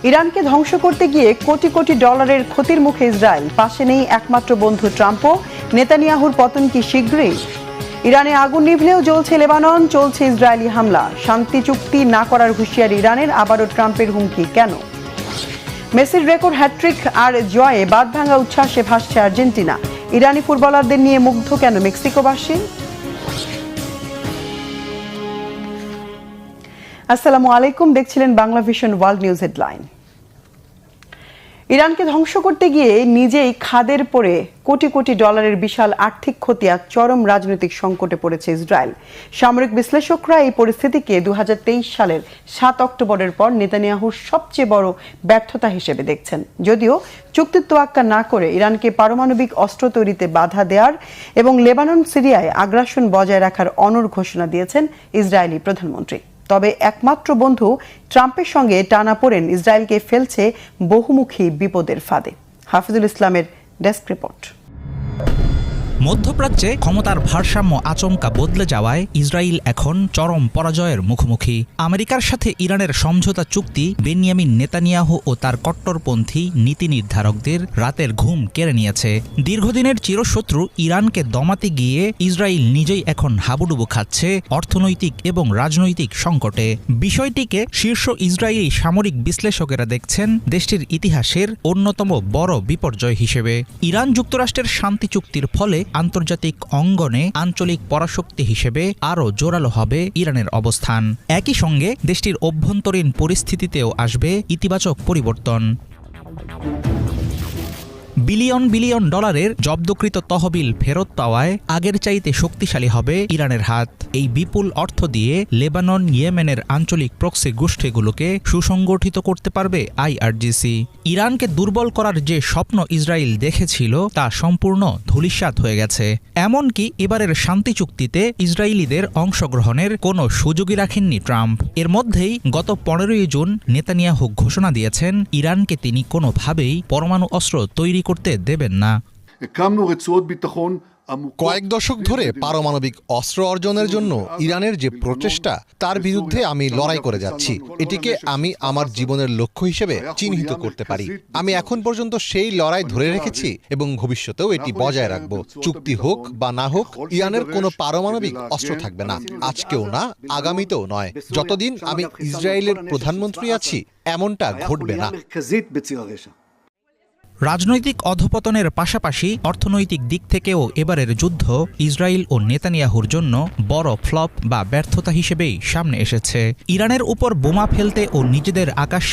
ইরানকে ধ্বংস করতে গিয়ে কোটি কোটি ডলারের ক্ষতির মুখে ইসরায়েল, পাশে নেই একমাত্র বন্ধু ট্রাম্পও। নেতানিয়াহুর পতন কি শীঘ্রই? ইরানে আগুন নিভলেও জ্বলছে লেবানন, চলছে ইসরায়েলি হামলা। শান্তি চুক্তি না করার হুঁশিয়ারি ইরানের, আবারও ট্রাম্পের হুমকি কেন? মেসির রেকর্ড হ্যাট্রিক আর জয়ে বাঁধভাঙা উচ্ছ্বাসে ভাসছে আর্জেন্টিনা। ইরানি ফুটবলারদের নিয়ে মুগ্ধ কেন মেক্সিকোবাসী? আসসালামু আলাইকুম, দেখছিলেন Bangla vision world news headline. ইরানকে ধ্বংস করতে গিয়ে নিজেই খাদের পড়ে কোটি কোটি ডলারের বিশাল আর্থিক ক্ষতি আর চরম রাজনৈতিক সংকটে পড়েছে ইসরায়েল। সামরিক বিশ্লেষকরা এই পরিস্থিতিকে 2023 সালের 7 অক্টোবরের পর নেতানিয়াহুর সবচেয়ে বড় ব্যর্থতা হিসেবে দেখছেন। যদিও চুক্তির তোয়াক্কা না করে ইরানকে পারমাণবিক অস্ত্র তৈরিতে বাধা দেওয়ার এবং লেবানন সিরিয়ায় আগ্রাসন বজায় রাখার অনড় ঘোষণা দিয়েছেন ইসরায়েলি প্রধানমন্ত্রী। তবে একমাত্র বন্ধু ট্রাম্পের সঙ্গে টানাপোড়েন ইসরায়েলকে ফেলছে বহুমুখী বিপদের ফাঁদে। হাফিজুল ইসলামের ডেস্ক রিপোর্ট। মধ্যপ্রাচ্যে ক্ষমতার ভারসাম্য আচমকা বদলে যাওয়ায় ইসরায়েল এখন চরম পরাজয়ের মুখোমুখি। আমেরিকার সাথে ইরানের সমঝোতা চুক্তি বেনিয়ামিন নেতানিয়াহু ও তার কট্টরপন্থী নীতি নির্ধারকদের রাতের ঘুম কেড়ে নিয়েছে। দীর্ঘদিনের চিরশত্রু ইরানকে দমাতে গিয়ে ইসরায়েল নিজেই এখন হাবুডুবু খাচ্ছে অর্থনৈতিক এবং রাজনৈতিক সংকটে। বিষয়টিকে শীর্ষ ইসরায়েলি সামরিক বিশ্লেষকেরা দেখছেন দেশটির ইতিহাসের অন্যতম বড় বিপর্যয় হিসেবে। ইরান যুক্তরাষ্ট্রের শান্তি চুক্তির ফলে আন্তর্জাতিক অঙ্গনে আঞ্চলিক পরাশক্তি হিসেবে আরও জোরালো হবে ইরানের অবস্থান। একই সঙ্গে দেশটির অভ্যন্তরীণ পরিস্থিতিতেও আসবে ইতিবাচক পরিবর্তন। বিলিয়ন বিলিয়ন ডলারের জব্দকৃত তহবিল ফেরত পাওয়ায় আগের চাইতে শক্তিশালী হবে ইরানের হাত। এই বিপুল অর্থ দিয়ে লেবানন, ইয়েমেনের আঞ্চলিক প্রক্সি গোষ্ঠীগুলোকে সুসংগঠিত করতে পারবে আইআরজিসি। ইরানকে দুর্বল করার যে স্বপ্ন ইসরায়েল দেখেছিল তা সম্পূর্ণ ধূলিসাৎ হয়ে গেছে। এমনকি এবারের শান্তি চুক্তিতে ইসরায়েলিদের অংশগ্রহণের কোনো সুযোগই রাখেননি ট্রাম্প। এর মধ্যেই গত 15 জুন নেতানিয়াহু ঘোষণা দিয়েছেন ইরানকে তিনি কোনোভাবেই পরমাণু অস্ত্র তৈরি করতে দেবেন না। কয়েক দশক ধরে পারমাণবিক অস্ত্র অর্জনের জন্য ইরানের যে প্রচেষ্টা তার বিরুদ্ধে আমি লড়াই করে যাচ্ছি। এটিকে আমি আমার জীবনের লক্ষ্য হিসেবে চিহ্নিত করতে পারি। আমি এখন পর্যন্ত সেই লড়াই ধরে রেখেছি এবং ভবিষ্যতেও এটি বজায় রাখব। চুক্তি হোক বা না হোক, ইরানের কোনো পারমাণবিক অস্ত্র থাকবে না, আজকেও না, আগামীতেও নয়। যতদিন আমি ইসরায়েলের প্রধানমন্ত্রী আছি এমনটা ঘটবে না। রাজনৈতিক অধপতনের পাশাপাশি অর্থনৈতিক দিক থেকেও এবারের যুদ্ধ ইসরায়েল ও নেতানিয়াহুর জন্য বড় ফ্লপ বা ব্যর্থতা হিসেবেই সামনে এসেছে। ইরানের উপর বোমা ফেলতে ও নিজেদের আকাশ